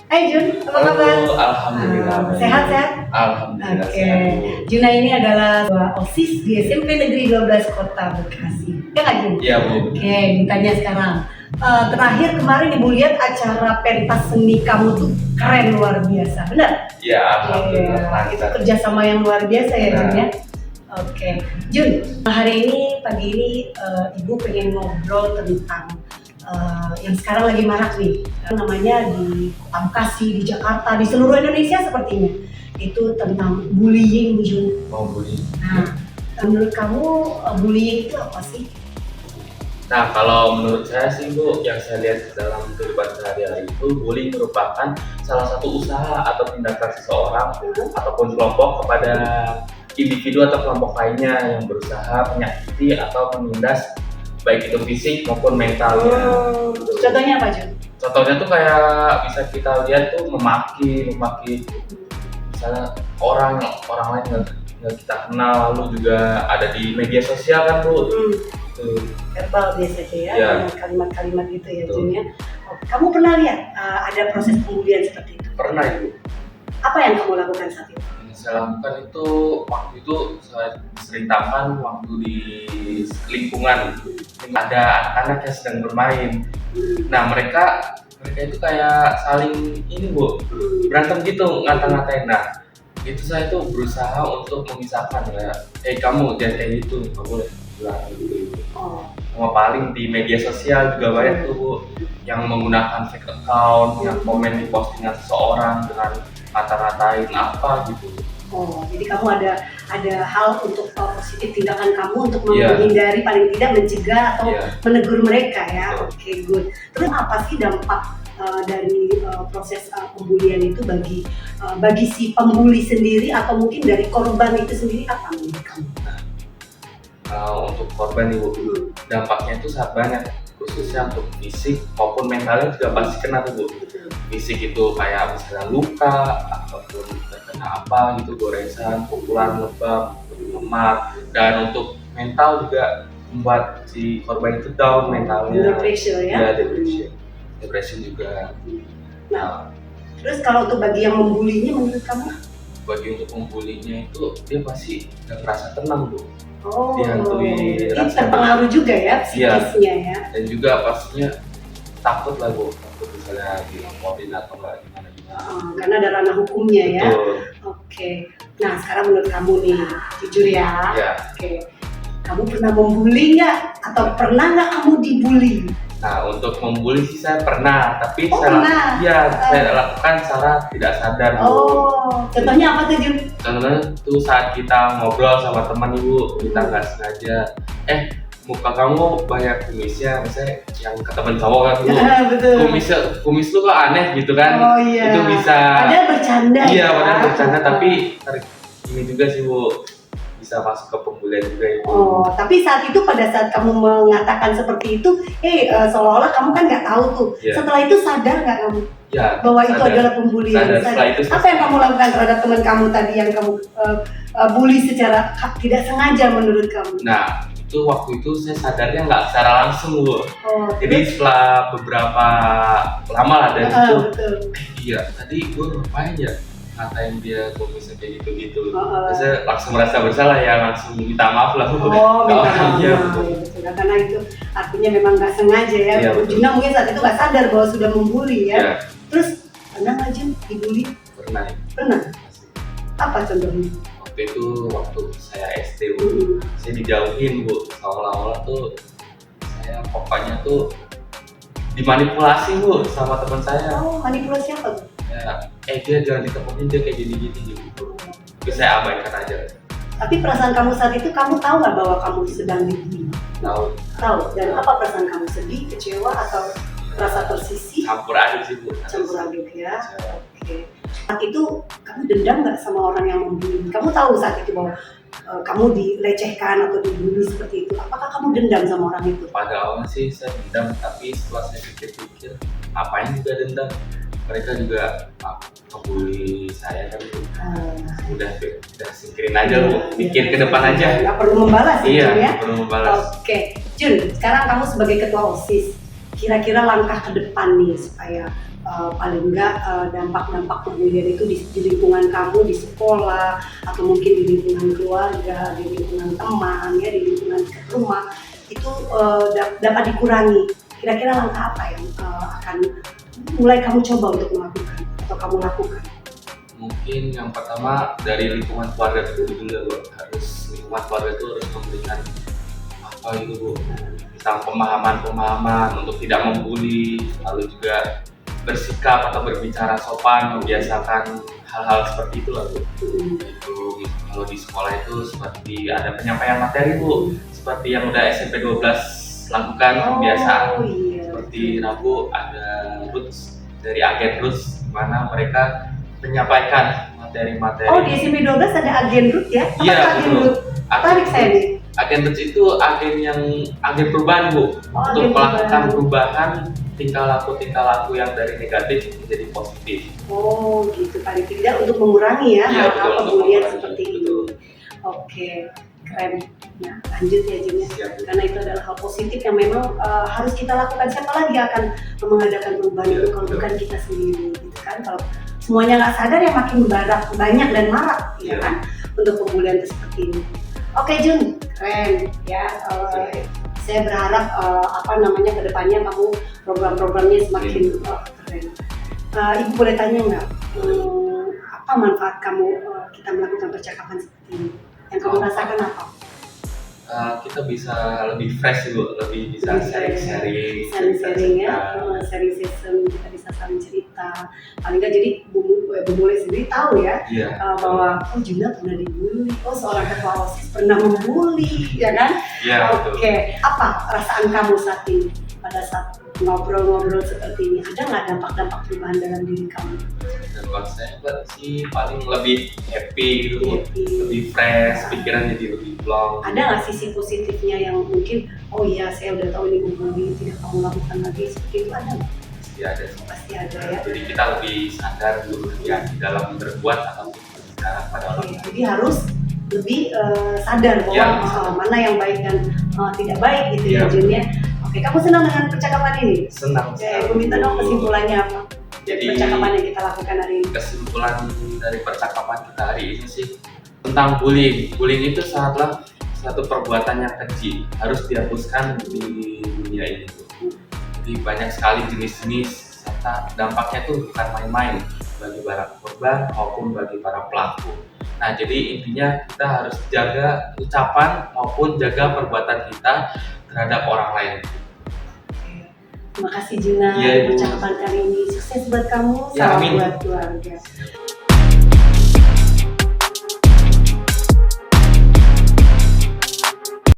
Hai Jun, apa kabar? Alhamdulillah. Sehat-sehat? Alhamdulillah. Oke. Sehat. Juna ini adalah ketua OSIS di SMP Negeri 12 Kota Bekasi. Ya nggak Jun? Iya Bu. Oke, ditanya sekarang. Terakhir kemarin Ibu lihat acara pentas seni kamu tuh keren luar biasa, benar? Iya, alhamdulillah. Oke, itu kerjasama yang luar biasa ya Jun ya. Oke, Jun, hari ini pagi ini Ibu pengen ngobrol tentang yang sekarang lagi marak nih, namanya di Kota Bekasi, di Jakarta, di seluruh Indonesia sepertinya, itu tentang bullying, Jun. Mau bullying. Nah, menurut kamu bullying itu apa sih? Nah, kalau menurut saya sih Bu, yang saya lihat dalam kehidupan sehari-hari itu, bullying merupakan salah satu usaha atau tindakan seseorang ataupun kelompok kepada individu atau kelompok lainnya yang berusaha menyakiti atau menindas baik itu fisik maupun mentalnya. Contohnya apa, Jun? Contohnya tuh kayak bisa kita lihat tuh memaki misalnya orang lain nggak kita kenal, lalu juga ada di media sosial kan Bu. Verbal biasanya ya, Ya. dengan kalimat-kalimat gitu ya, Jun ya. Kamu pernah lihat ada proses pembulian seperti itu? Pernah Ibu. Apa yang kamu lakukan saat itu? Yang saya lakukan itu waktu itu saya ceritakan waktu di lingkungan ada anak-anak yang sedang bermain. Nah mereka itu kayak saling ini Bu, berantem gitu, ngata-ngatain. Nah itu saya tuh berusaha untuk memisahkan ya, kamu jangan kayak gitu, nggak boleh bilang gitu. Sama paling di media sosial juga banyak tuh Bu, yang menggunakan fake account, yang komen di postingan seseorang dengan ngata-ngatain apa gitu. Jadi kamu ada hal untuk positif tindakan kamu untuk Iya. menghindari, paling tidak mencegah atau Iya. menegur mereka ya. Betul. Oke, good. Terus apa sih dampak dari proses pembulian itu bagi si pembuli sendiri atau mungkin dari korban itu sendiri, apa menurut kamu? Untuk korban Ibu, dampaknya itu sangat banyak, khususnya untuk fisik maupun mentalnya juga pasti kena tuh Bu. Fisik itu kayak misalnya luka ataupun terkena apa gitu, goresan, pukulan, lebam, memar. Dan untuk mental juga membuat si korban itu down mentalnya. Depression ya? Ya, depression juga. Nah, Terus kalau untuk bagi yang membulinya menurut kamu? bagi untuk membulinya itu dia pasti nggak merasa tenang Bu. Ini rasa terpengaruh juga ya psikisnya ya. Dan juga pastinya takut lah Bu, takut misalnya dilaporin atau nggak gimana. Karena ada ranah hukumnya ya. Betul. Oke. Nah sekarang menurut kamu nih, jujur ya. Ya. Oke. Kamu pernah membuli nggak? Atau pernah nggak kamu dibully? Nah untuk membuli sih saya pernah, tapi Pernah? saya lakukan secara tidak sadar Bu. Contohnya apa tuh Jun? Contohnya tuh saat kita ngobrol sama teman Ibu, kita nggak sengaja, muka kamu banyak kumisnya, misalnya yang ke teman cowok kan Bu, Betul. kumis lu kok aneh gitu kan. Oh iya. Itu bisa. Padahal bercanda. Iya, ya? padahal bercanda, tapi ini juga sih Bu, bisa masuk ke pembulian juga itu. Tapi pada saat kamu mengatakan seperti itu, seolah-olah kamu kan nggak tahu tuh. Yeah. Setelah itu sadar nggak kamu bahwa itu adalah pembulian? Sadar. Apa yang kamu lakukan terhadap teman kamu tadi yang kamu bully secara tidak sengaja menurut kamu? Nah, itu waktu itu saya sadarnya nggak secara langsung Bu. Jadi Terus? setelah beberapa lama lah dari itu, Betul. iya tadi gue ngapain ya ngatain dia kumisnya kayak gitu. Terus Saya langsung merasa bersalah ya, langsung minta maaf lah Bu. minta maaf. Iya, Betul. Karena itu artinya memang nggak sengaja ya. Iya, betul. Juna mungkin saat itu nggak sadar bahwa sudah membuli ya. Iya. Terus pernah nggak Jun dibully? Pernah ya. Pernah. Apa contohnya? Waktu itu waktu saya SD Bu, saya dijauhin Bu. Awal-awal tuh saya pokoknya tuh dimanipulasi Bu sama teman saya. Manipulasi apa tuh? Ya, dia jangan ditemuin, dia kayak gini-gini gitu. Terus saya abaikan aja. Tapi perasaan kamu saat itu, kamu tahu nggak bahwa kamu sedang dibully? Tahu. Dan apa perasaan kamu? Sedih, kecewa, atau merasa tersisih? Campur aduk sih Bu. Campur aduk ya. Oke. Saat itu kamu dendam nggak sama orang yang membuli? Kamu tahu saat itu bahwa kamu dilecehkan atau dibully seperti itu? Apakah kamu dendam sama orang itu? Pada awalnya sih saya dendam, tapi setelah saya pikir-pikir, ngapain juga dendam? Mereka juga ngebully saya kan Bu. Udah singkirin aja Bu, pikir ke depan aja. Nggak perlu membalas Iya, ya? perlu membalas. Oke, Jun, sekarang kamu sebagai ketua OSIS, kira-kira langkah ke depan nih supaya paling enggak dampak-dampak pembelian itu di lingkungan kamu, di sekolah, atau mungkin di lingkungan keluarga, di lingkungan teman, ya, di lingkungan rumah itu dapat dikurangi. Kira-kira langkah apa yang akan mulai kamu coba untuk melakukan atau kamu lakukan? Mungkin yang pertama dari lingkungan keluarga dulu Bu. Lingkungan keluarga itu harus memberikan apa itu Bu, tentang pemahaman untuk tidak membuli, lalu juga bersikap atau berbicara sopan, membiasakan hal-hal seperti itu lah Bu. Itu kalau di sekolah itu seperti ada penyampaian materi Bu, seperti yang udah SMP 12 lakukan kebiasaan. Iya. Seperti Rabu ada Roots dari agen Roots, di mana mereka menyampaikan materi-materi. Oh, di SMP 12 ada agen RUT ya? Apa Iya, tuh agen betul. RUT? Tarik saya nih. Agen Roots itu agen perubahan Bu, Oh, untuk agen melakukan perubahan. tingkah laku yang dari negatif menjadi positif. Oh, gitu, paling tidak untuk mengurangi ya Iya, hal-hal betul, untuk pembulian mengurangi. seperti ini. Betul. Oke, keren. Nah, lanjut ya Jun ya. Siap, Bu. Karena itu adalah hal positif yang memang harus kita lakukan. Siapa lagi akan mengadakan perubahan Iya, itu kalau betul. bukan kita sendiri, gitu kan? Kalau semuanya nggak sadar ya makin banyak dan marak, ya Iya. kan? Untuk pembulian seperti ini. Oke Jun, keren ya. Saya berharap kedepannya kamu program-programnya semakin keren. Ibu boleh tanya nggak, apa manfaat kamu kita melakukan percakapan seperti ini? Yang kamu rasakan apa? Kita bisa lebih fresh Bu, lebih bisa sharing-sharing ya, sharing session, kita bisa saling cerita. Paling nggak jadi Bu boleh sendiri tahu ya, Iya. bahwa Juna pernah dibully, seorang ketua OSIS pernah membuli, ya kan? Iya, betul. Oke, apa perasaan kamu saat ini pada saat ngobrol-ngobrol seperti ini? Ada nggak dampak-dampak perubahan dalam diri kamu? Dan buat saya sih paling lebih happy gitu Bu. Happy. Lebih fresh, pikiran jadi lebih plong. Ada nggak sisi positifnya yang mungkin, oh iya saya udah tahu ini bully, tidak kamu lakukan lagi, seperti itu ada nggak? Pasti ada sih. Pasti ada ya. Jadi kita lebih sadar dulu ya dalam berbuat atau berbicara pada orang Oke, lain. jadi harus lebih sadar bahwa Ya. mana yang baik dan tidak baik gitu ya Ya. Jun ya. Oke, kamu senang dengan percakapan ini? Senang. Oke, aku minta dong kesimpulannya apa? Dari Jadi percakapan yang kita lakukan hari ini. kesimpulan dari percakapan kita hari ini sih tentang bullying. Bullying itu sangatlah satu perbuatan yang keji, harus dihapuskan di dunia ini. Jadi banyak sekali jenis-jenis serta dampaknya tuh bukan main-main bagi para korban maupun bagi para pelaku. Nah, jadi intinya kita harus jaga ucapan maupun jaga perbuatan kita terhadap orang lain. Terima kasih Juna, Iya, Ibu. percakapan kali ini sukses buat kamu, Ya, salam amin. buat keluarga.